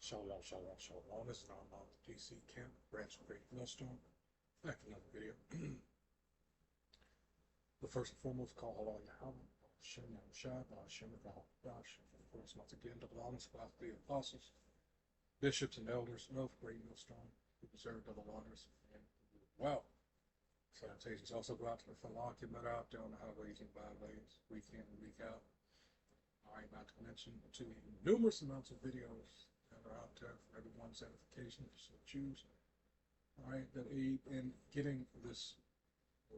Shalom, shalom, shalom. This is Armand, the DC camp, branch of Great Millstone. Back to another video. But first and foremost, call Allah Yahweh, Shem Yahushua, Shem Dash. Of course, once again, double honors about the apostles, bishops, and elders of Great Millstone, who deserve double honors and well. Salutations also go out to the Falak that out there on the highways and byways, week in and week out. All right, not to mention to the numerous amounts of videos that are out there for everyone's edification, if you so choose. All right, that aid in getting this,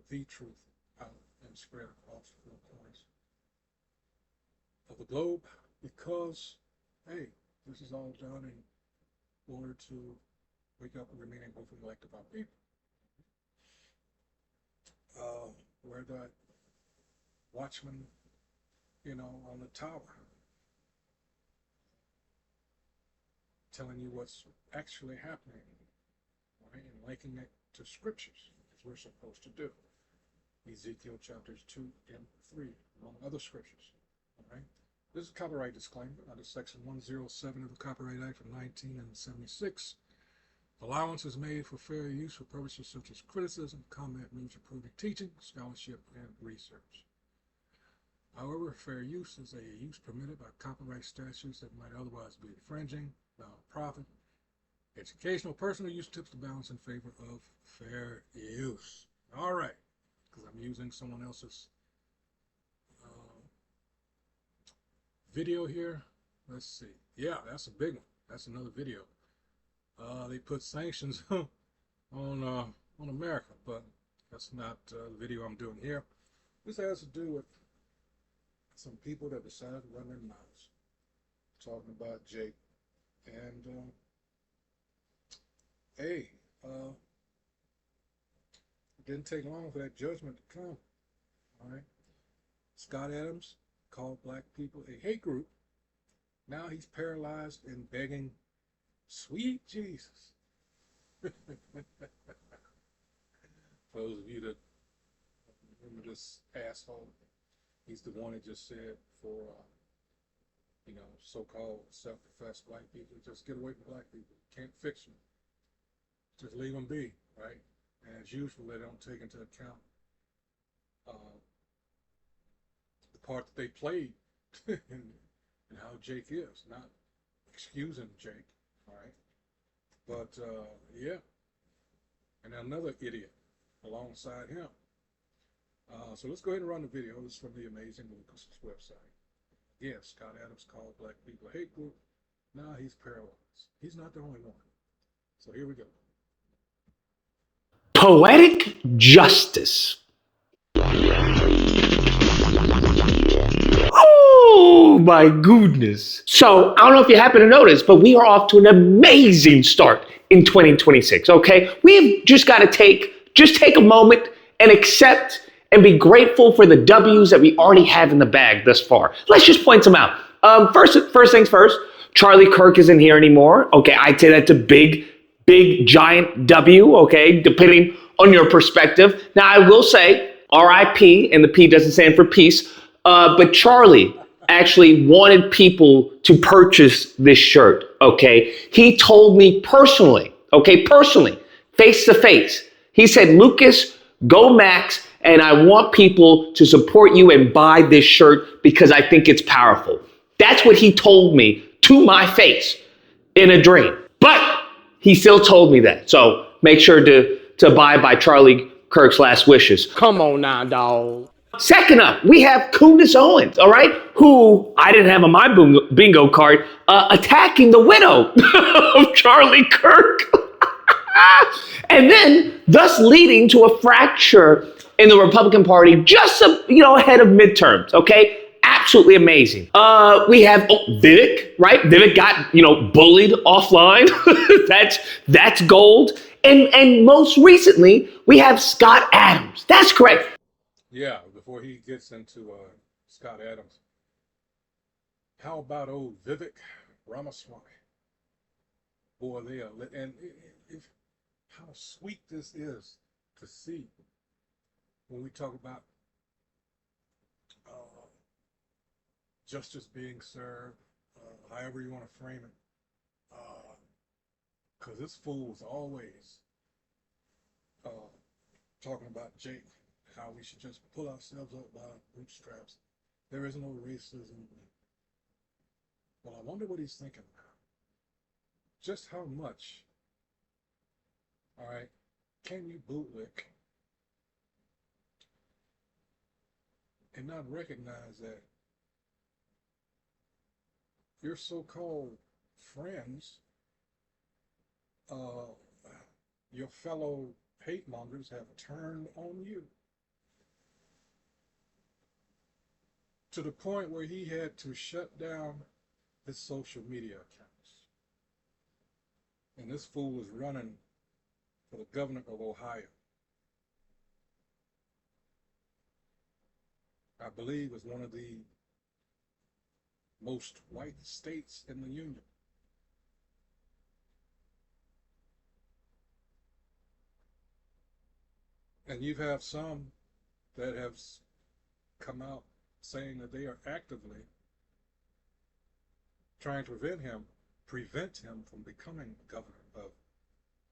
the truth out and spread across the four corners of the globe, because, hey, this is all done in order to wake up the remaining hopefully elect of our people. Where that watchman, on the tower, telling you what's actually happening, right, and linking it to scriptures, as we're supposed to do. Ezekiel chapters 2 and 3, among other scriptures. All right. This is a copyright disclaimer under Section 107 of the Copyright Act of 1976. Allowance is made for fair use for purposes such as criticism, comment, news, approving, teaching, scholarship, and research. However, fair use is a use permitted by copyright statutes that might otherwise be infringing, non-profit, educational, personal use tips to balance in favor of fair use. All right, because I'm using someone else's video here. Let's see. Yeah, that's a big one. That's another video. They put sanctions on America, but that's not the video I'm doing here. This has to do with some people that decided to run their mouths talking about Jake, and hey, it didn't take long for that judgment to come. All right, Scott Adams called black people a hate group. Now he's paralyzed and begging, sweet Jesus. For those of you that remember this asshole, he's the one that just said for, so-called self-professed white people, just get away from black people. Can't fix them. Just leave them be, right? And as usual, they don't take into account the part that they played in how Jake is. Not excusing Jake, all right? But, yeah. And another idiot alongside him. So let's go ahead and run the video. This is from the Amazing Lucas' website. Yes, Scott Adams called black people a hate group. Now he's paralyzed. He's not the only one. So here we go. Poetic justice. Oh my goodness. So I don't know if you happen to notice, but we are off to an amazing start in 2026, okay? We've just got to take a moment and accept and be grateful for the W's that we already have in the bag thus far. Let's just point some out. First things first, Charlie Kirk isn't here anymore. Okay, I'd say that's a big, giant W, okay, depending on your perspective. Now, I will say RIP, and the P doesn't stand for peace, but Charlie actually wanted people to purchase this shirt, okay? He told me personally, face to face. He said, Lucas, go Max, and I want people to support you and buy this shirt because I think it's powerful. That's what he told me to my face in a dream. But he still told me that. So make sure to buy by Charlie Kirk's last wishes. Come on now, dog. Second up, we have Kunis Owens, all right, who I didn't have on my bingo card, attacking the widow of Charlie Kirk. And then thus leading to a fracture in the Republican Party just ahead of midterms, okay? Absolutely amazing. We have Vivek, right? Vivek got, bullied offline. that's gold. And most recently, we have Scott Adams. That's correct. Yeah, before he gets into Scott Adams, how about old Vivek Ramaswamy? Boy, they are lit. And how sweet this is to see when we talk about justice being served, however you want to frame it. Because this fool was always talking about Jake, how we should just pull ourselves up by our bootstraps. There is no racism. Well, I wonder what he's thinking now. Just how much, all right, can you bootlick and not recognize that your so-called friends, your fellow hate mongers have turned on you to the point where he had to shut down his social media accounts. And this fool was running for the governor of Ohio. I believe was one of the most white states in the union. And you have some that have come out saying that they are actively trying to prevent him from becoming governor of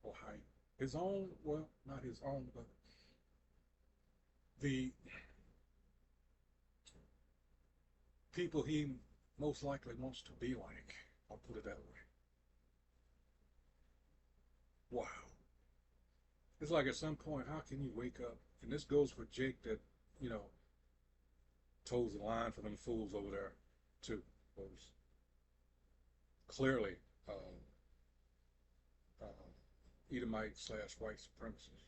Ohio. His own, well, not his own, but the people he most likely wants to be like. I'll put it that way. Wow. It's like at some point, how can you wake up? And this goes for Jake that, toes the line for them fools over there, too. Those clearly Edomite / white supremacists.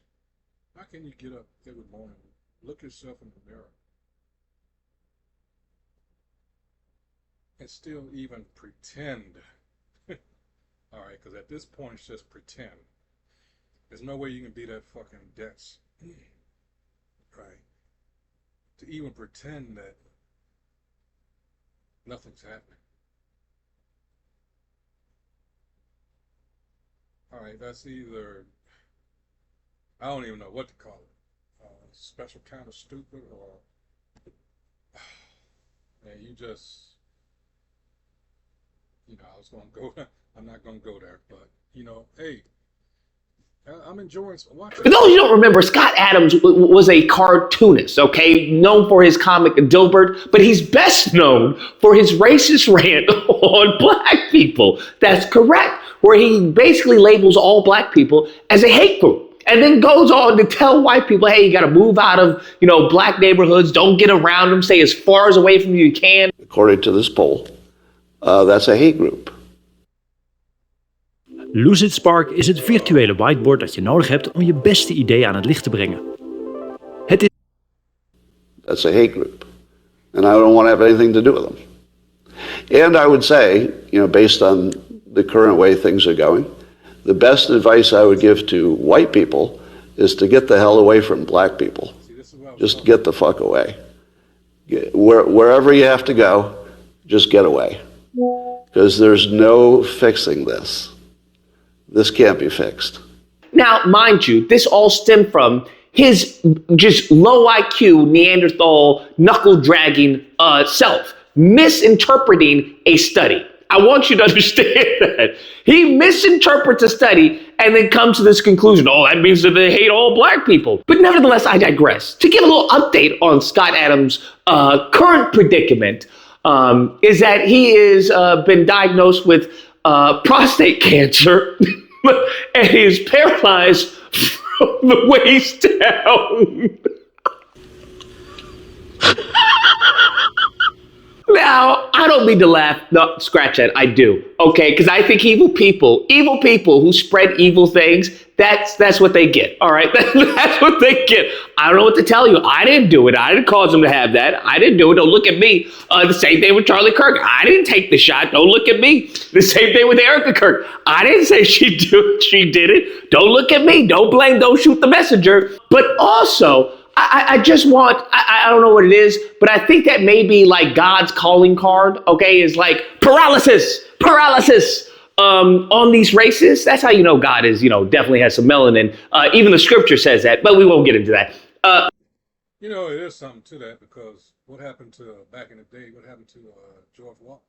How can you get up every morning, look yourself in the mirror, and still even pretend? All right, because at this point, it's just pretend. There's no way you can be that fucking dense, right? To even pretend that nothing's happening. All right, that's either, I don't even know what to call it, special kind of stupid, or, man, you just, I was going to go, I'm not going to go there, but, hey, I'm enjoying watching. For those you don't remember, Scott Adams was a cartoonist, okay, known for his comic Dilbert, but he's best known for his racist rant on black people. That's correct, where he basically labels all black people as a hate group, and then goes on to tell white people, hey, you got to move out of, black neighborhoods, don't get around them, stay as far as away from you can. According to this poll, that's a hate group. Lucid Spark is het virtuele whiteboard dat je nodig hebt om je beste idee aan het licht te brengen. Het is... That's a hate group. And I don't want to have anything to do with them. And I would say, based on the current way things are going, the best advice I would give to white people is to get the hell away from black people. Just get the fuck away. Wherever you have to go, just get away. Because there's no fixing this. This can't be fixed. Now, mind you, this all stemmed from his just low IQ Neanderthal knuckle-dragging self, misinterpreting a study. I want you to understand that. He misinterprets a study and then comes to this conclusion, that means that they hate all black people. But nevertheless, I digress. To give a little update on Scott Adams' current predicament, is that he has been diagnosed with prostate cancer and he is paralyzed from the waist down. Now, I don't mean to laugh. No, scratch that. I do. Okay, because I think evil people who spread evil things, that's what they get. All right, that's what they get. I don't know what to tell you. I didn't do it. I didn't cause them to have that. I didn't do it. Don't look at me. The same thing with Charlie Kirk. I didn't take the shot. Don't look at me. The same thing with Erica Kirk. I didn't say she did it. Don't look at me. Don't blame. Don't shoot the messenger. But also, I just want, I don't know what it is, but I think that maybe like God's calling card, okay, is like paralysis on these races. That's how you know God is, definitely has some melanin. Even the scripture says that, but we won't get into that. It is something to that, because what happened to, back in the day, what happened to George Wallace?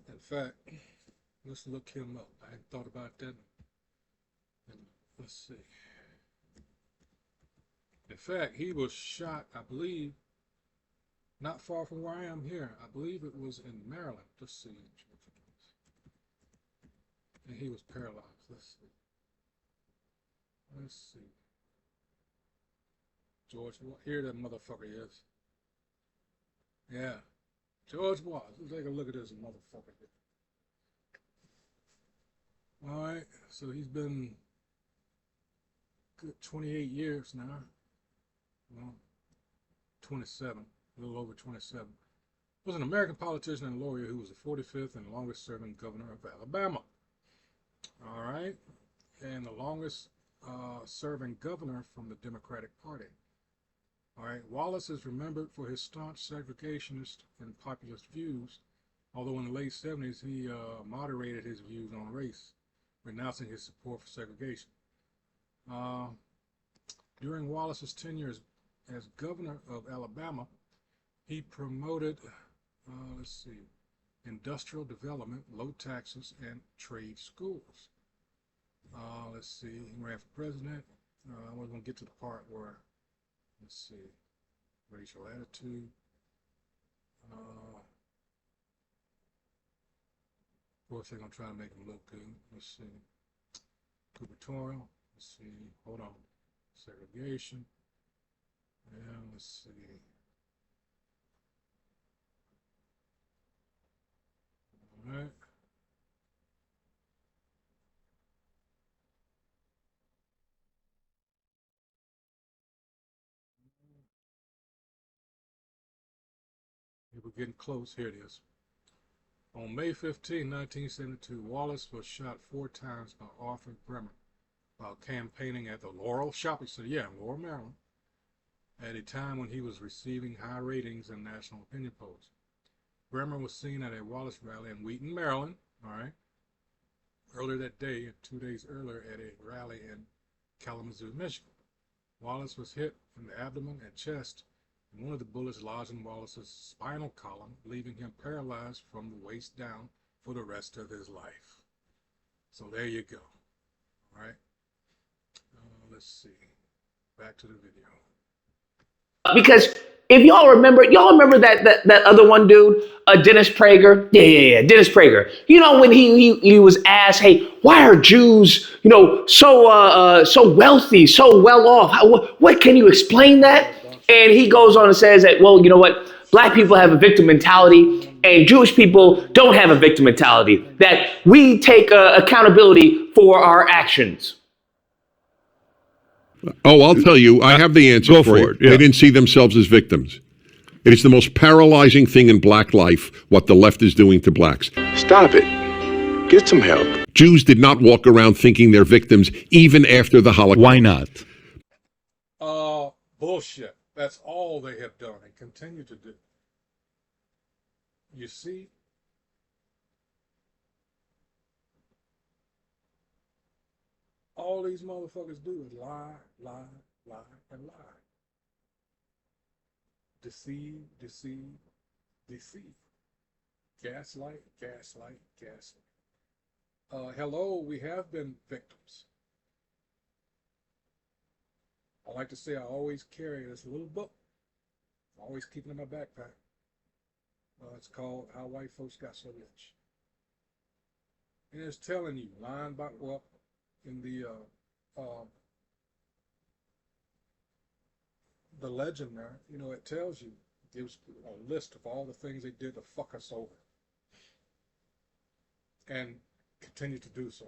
In fact, Let's look him up. I hadn't thought about that. And let's see. In fact, he was shot, I believe, not far from where I am here. I believe it was in Maryland. Let's see. And he was paralyzed. Let's see. Let's see. George, here that motherfucker is. Yeah. George Watts. Let's take a look at this motherfucker. All right. So he's been good 28 years now. Well, 27. A little over 27. Was an American politician and lawyer who was the 45th and longest serving governor of Alabama. All right. And the longest serving governor from the Democratic Party. All right. Wallace is remembered for his staunch segregationist and populist views, although in the late 70s he moderated his views on race, renouncing his support for segregation. During Wallace's tenure as governor of Alabama, he promoted, let's see, industrial development, low taxes, and trade schools. Let's see, he ran for president. We're going to get to the part where, let's see, racial attitude. Of course, they're going to try to make him look good. Let's see, gubernatorial. Let's see, hold on, segregation. And let's see. All right. We're getting close. Here it is. On May 15, 1972, Wallace was shot 4 times by Arthur Bremer while campaigning at the Laurel Shopping Center, yeah, in Laurel, Maryland, at a time when he was receiving high ratings in national opinion polls. Bremer was seen at a Wallace rally in Wheaton, Maryland, all right, earlier that day, 2 days earlier at a rally in Kalamazoo, Michigan. Wallace was hit in the abdomen and chest, and one of the bullets lodged in Wallace's spinal column, leaving him paralyzed from the waist down for the rest of his life. So there you go. All right. Let's see. Back to the video. Because if y'all remember that other one dude, Dennis Prager? Yeah, Dennis Prager. You know, when he was asked, hey, why are Jews, so wealthy, so well off? What can you explain that? And he goes on and says that, well, you know what? Black people have a victim mentality and Jewish people don't have a victim mentality, that we take accountability for our actions. Oh, I'll tell you, I have the answer for you. Yeah. They didn't see themselves as victims. It is the most paralyzing thing in black life, what the left is doing to blacks. Stop it. Get some help. Jews did not walk around thinking they're victims even after the Holocaust. Why not? Bullshit. That's all they have done and continue to do. You see? All these motherfuckers do is lie, and lie. Deceive. Gaslight. Hello, we have been victims. I like to say I always carry this little book. I always keep it in my backpack. It's called How White Folks Got So Rich. And it's telling you, line by, well, in the legend there, it tells you, gives a list of all the things they did to fuck us over and continue to do so.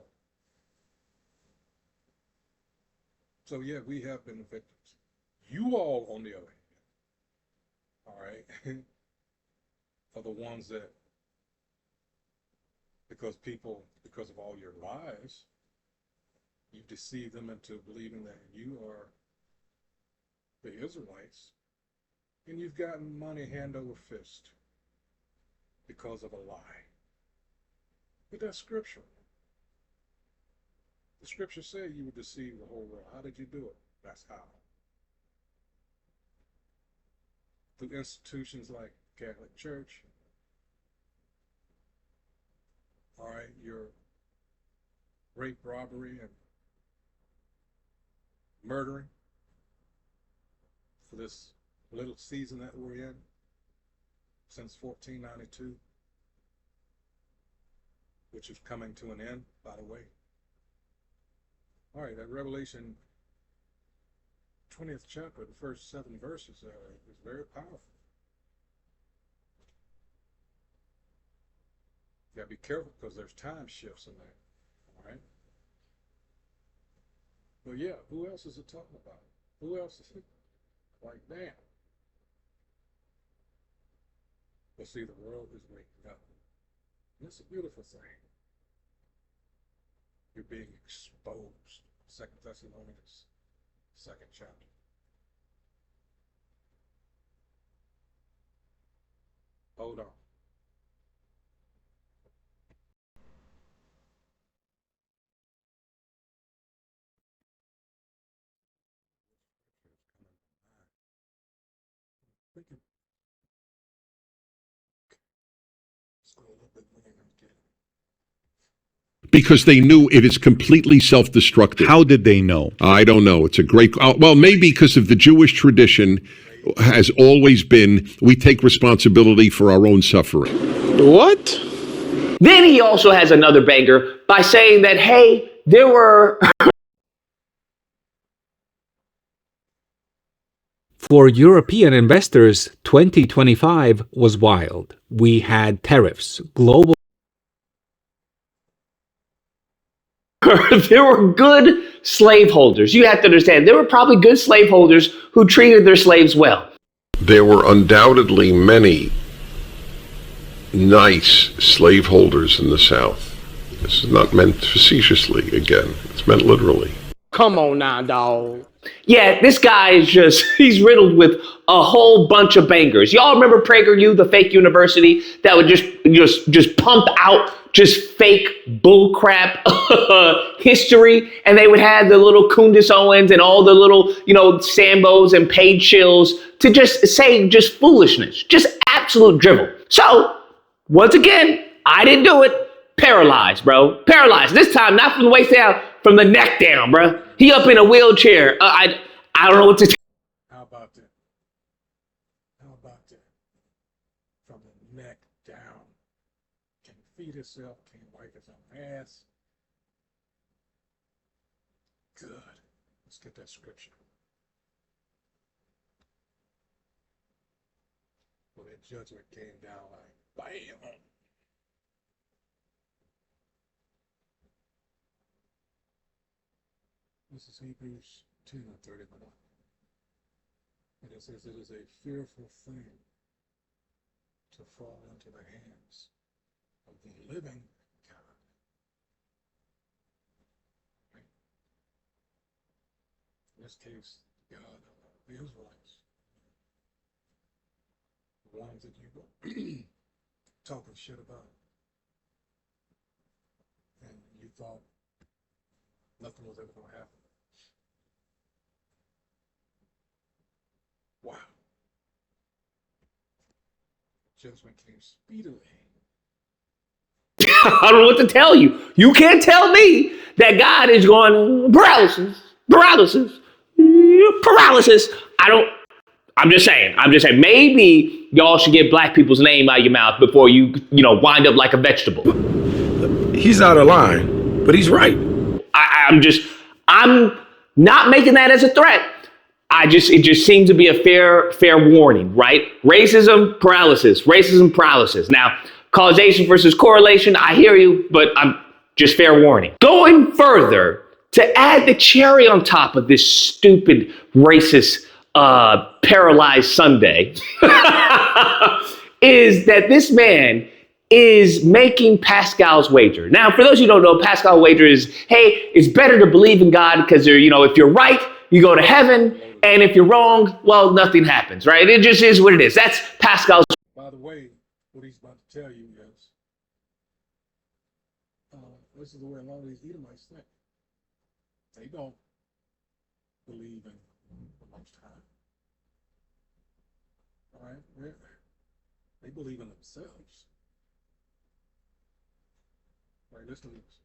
So yeah, we have been the victims. You all, on the other hand, all right, are the ones that, because of all your lies, you deceive them into believing that you are the Israelites, and you've gotten money hand over fist because of a lie. But that's scripture. The scripture said you would deceive the whole world. How did you do it? That's how. Through institutions like Catholic Church, all right, your rape, robbery, and murdering for this little season that we're in since 1492, which is coming to an end, by the way. All right, that Revelation 20th chapter, the first 7 verses is very powerful. You gotta be careful because there's time shifts in there. All right. But yeah, who else is it talking about? Who else is it? Like, damn. But see, the world is waking up. And it's a beautiful thing. You're being exposed. 2 Thessalonians, 2nd chapter. Hold on. Because they knew it is completely self-destructive. How did they know? I don't know. It's a great... well, maybe because of the Jewish tradition has always been, we take responsibility for our own suffering. What? Then he also has another banger by saying that, hey, there were... For European investors, 2025 was wild. We had tariffs, global... there were good slaveholders. You have to understand, there were probably good slaveholders who treated their slaves well. There were undoubtedly many nice slaveholders in the South. This is not meant facetiously, again. It's meant literally. Come on now, dog. Yeah, this guy is just, he's riddled with a whole bunch of bangers. Y'all remember PragerU, the fake university that would just pump out just fake bullcrap history, and they would have the little Kundis Owens and all the little, Sambos and Paige Shills to just say just foolishness, just absolute drivel. So, once again, I didn't do it. Paralyzed, bro. Paralyzed. This time, not from the waist down, from the neck down, bro. He up in a wheelchair. I don't know what to tell. How about that? How about that? From the neck down. Can't feed himself, can't wipe his own ass. Good. Let's get that scripture. Well, that judgment came down like bam. This is Hebrews 2:31. And it says, it is a fearful thing to fall into the hands of the living God. Right? In this case, God of the Israelites. The ones that you were talking shit about. And you thought nothing was ever going to happen. Wow. Judgment came speedily. I don't know what to tell you. You can't tell me that God is going paralysis. I'm just saying, maybe y'all should get black people's name out of your mouth before you wind up like a vegetable. He's out of line, but he's right. I'm not making that as a threat. It just seems to be a fair warning, right? Racism paralysis. Now, causation versus correlation, I hear you, but I'm just fair warning. Going further, to add the cherry on top of this stupid racist paralyzed Sunday, is that this man is making Pascal's wager. Now, for those of you who don't know, Pascal's wager is, hey, it's better to believe in God because if you're right, you go to heaven, and if you're wrong, well, nothing happens, right? It just is what it is. That's Pascal's. By the way, what he's about to tell you is, this is the way a lot of these Edomites think. They don't believe in the Most High. All right? They believe in themselves. Right, listen to this.